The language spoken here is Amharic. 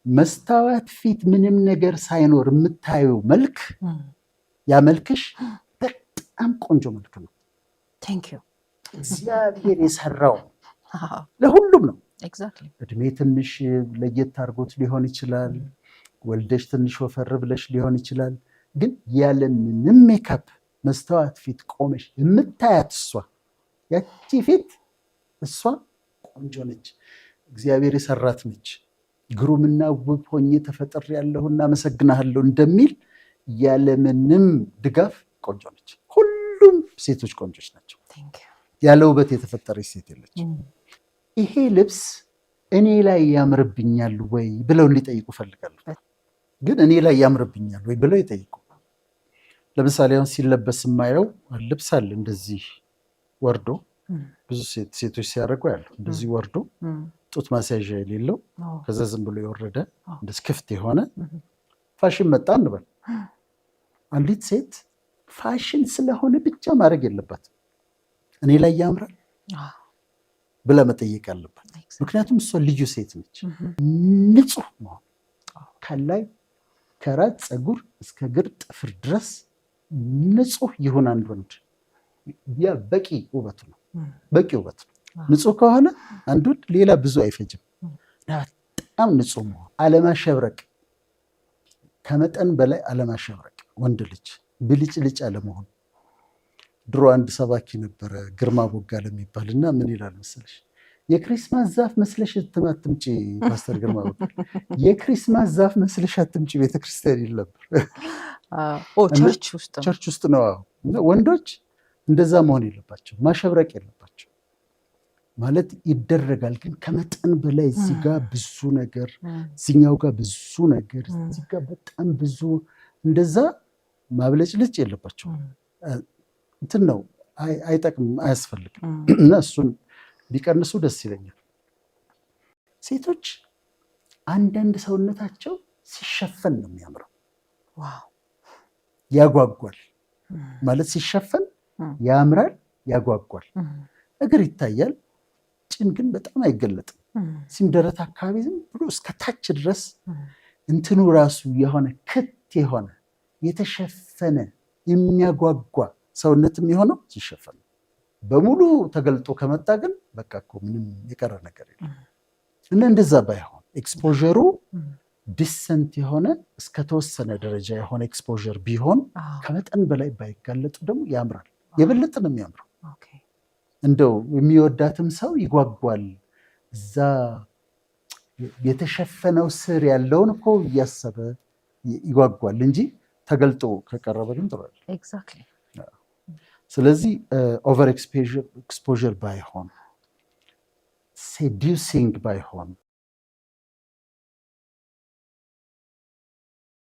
መስታወት ፊት ምንም ነገር ሳይኖር የምታየው መልክ ያ መልክሽ በጣም ቆንጆ መልክ ነው። እግዚአብሔር የሰራው ለሁሉም ነው። እድሜ ትንሽ ለየት አድርጎት ሊሆን ይችላል። ወልደሽ ትንሽ ወፈር ብለሽ ሊሆን ይችላል። ግን ያለምንም ሜካፕ መስታወት ፊት ቆመሽ የምታያት እሷ ያቺ ፊት እሷ ቆንጆ ነች፣ እግዚአብሔር የሰራት ነች፣ ግሩምና ውብ ሆኜ ተፈጥሬያለሁና አመሰግናለሁ እንደሚል ያለምንም ድጋፍ ቆንጆ ነች። ሁሉም ሴቶች ቆንጆች ናቸው። ያለ ውበት የተፈጠረች ሴት የለች። ይሄ ልብስ እኔ ላይ ያምርብኛል ወይ ብለው እንዲጠይቁ ፈልጋለሁ። ግን እኔ ላይ ያምርብኛል ወይ ብለው ይጠይቁ። ለምሳሌ አሁን ሲለበስ የማየው ልብስ አለ እንደዚህ ወርዶ ብዙ ሴቶች ሲያደርጉ ያሉ እንደዚህ ወርዶ ጡት ማስያዣ የሌለው ከዛ ዝም ብሎ የወረደ እንደዚህ ክፍት የሆነ ፋሽን መጣ እንበል። አንዲት ሴት ፋሽን ስለሆነ ብቻ ማድረግ የለባትም እኔ ላይ ያምራል ብላ መጠየቅ አለባት። ምክንያቱም እሷ ልዩ ሴት ነች። ንጹህ ነው ከላይ ከራስ ፀጉር እስከ እግር ጥፍር ድረስ ንጹህ ይሁን አንድ ወንድ ያ በቂ ውበት ነው። በቂ ውበት ነው። ንጹህ ከሆነ አንድ ወንድ ሌላ ብዙ አይፈጅም። በጣም ንጹህ መሆን፣ አለማሸብረቅ፣ ከመጠን በላይ አለማሸብረቅ፣ ወንድ ልጅ ብልጭልጭ አለመሆን። ድሮ አንድ ሰባኪ ነበረ ግርማ ቦጋለ የሚባል እና ምን ይላል መሰለሽ፣ የክሪስማስ ዛፍ መስለሽ አትምጪ ፓስተር ግርማ ቦጋለ የክሪስማስ ዛፍ መስለሽ አትምጪ ቤተክርስቲያን ይል ነበር። ቸርች ውስጥ ነው። ወንዶች እንደዛ መሆን የለባቸው፣ ማሸብረቅ የለባቸው። ማለት ይደረጋል ግን ከመጠን በላይ እዚህ ጋር ብዙ ነገር፣ እዚኛው ጋር ብዙ ነገር፣ እዚህ ጋር በጣም ብዙ እንደዛ ማብለጭልጭ የለባቸው። እንትን ነው አይጠቅምም፣ አያስፈልግም። እና እሱን ቢቀንሱ ደስ ይለኛል። ሴቶች አንዳንድ ሰውነታቸው ሲሸፈን ነው የሚያምረው። ያጓጓል ማለት ሲሸፈን ያምራል፣ ያጓጓል። እግር ይታያል፣ ጭን ግን በጣም አይገለጥም። ሲም ደረት አካባቢ ዝም ብሎ እስከ ታች ድረስ እንትኑ ራሱ የሆነ ክት የሆነ የተሸፈነ የሚያጓጓ ሰውነት የሚሆነው ሲሸፈን። በሙሉ ተገልጦ ከመጣ ግን በቃ እኮ ምንም የቀረ ነገር የለም። እና እንደዛ ባይሆን ኤክስፖዠሩ ዲሰንት የሆነ እስከተወሰነ ደረጃ የሆነ ኤክስፖዠር ቢሆን ከመጠን በላይ ባይጋለጡ ደግሞ ያምራል። የበለጠ ነው የሚያምረው። እንደው የሚወዳትም ሰው ይጓጓል። እዛ የተሸፈነው ስር ያለውን እኮ እያሰበ ይጓጓል እንጂ ተገልጦ ከቀረበ ግን ጥሩ አይደለም። ስለዚህ ኦቨር ኤክስፖዠር ባይሆን፣ ሴዲውሲንግ ባይሆን፣